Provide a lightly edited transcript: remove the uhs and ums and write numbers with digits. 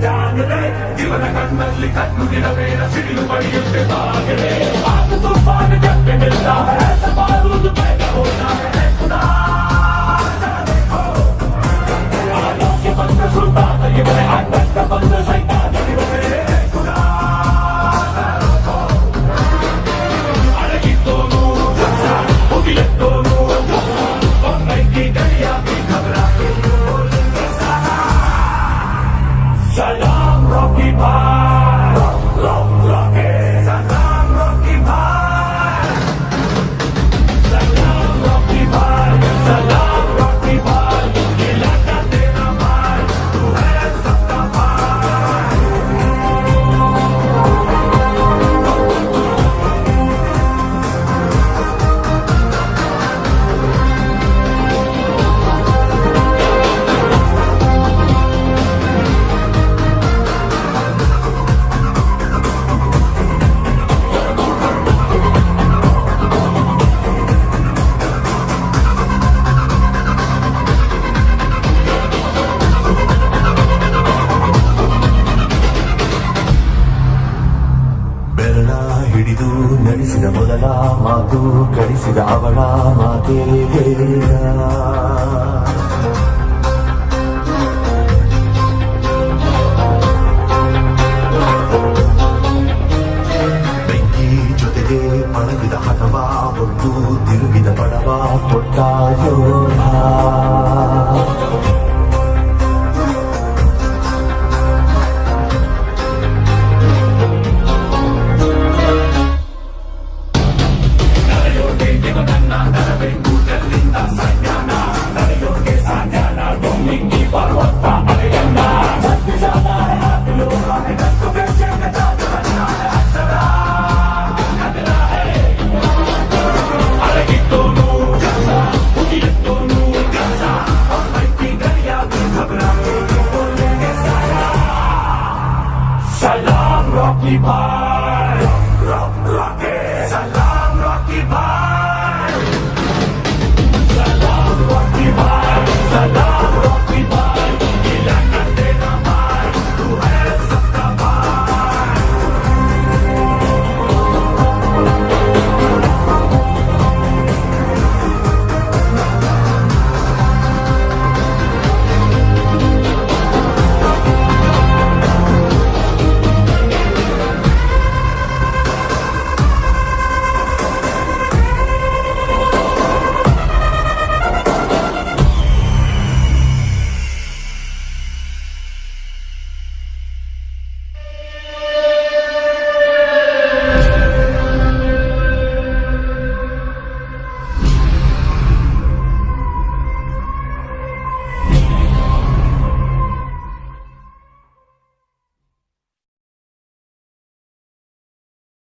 जान ले जीवन कन्नल्ली कन्नुगिरवेन सिडिलु बडियुत्ते बागले आग तूफान जब पे मिलता है ऐसा बारूद पैदा होता है खुदा जरा देखो आलों के बंद सुल्तान ये बने आंदन का बंद शैतान ये बने खुदा जरा देखो अड़गी दोनों जैसा उगिले दोनों और मैं की गलियां भी घबरा के Salam Rocky Bhai, Rocky, Salam Rocky Bhai, Salam Rocky Bhai, Salam Rocky Bhai, इलाका तेरा भाई, तू है सबका भाई। ಹಿಡಿದು ನಡೆಸಿದ ಮೊದಲ ಮಾತು ಕಳಿಸಿದ ಅವಳ ಮಾತೇ ಬೇಗ ಬೆಂಕಿ ಜೊತೆಗೆ ಪಳಗಿದ ಹಠವ ಹೊತ್ತು ತಿರುಗಿದ ಬಡವ ಕೊಟ್ಟ ಯೋಧ Salam Rocky Bhai, Rocky.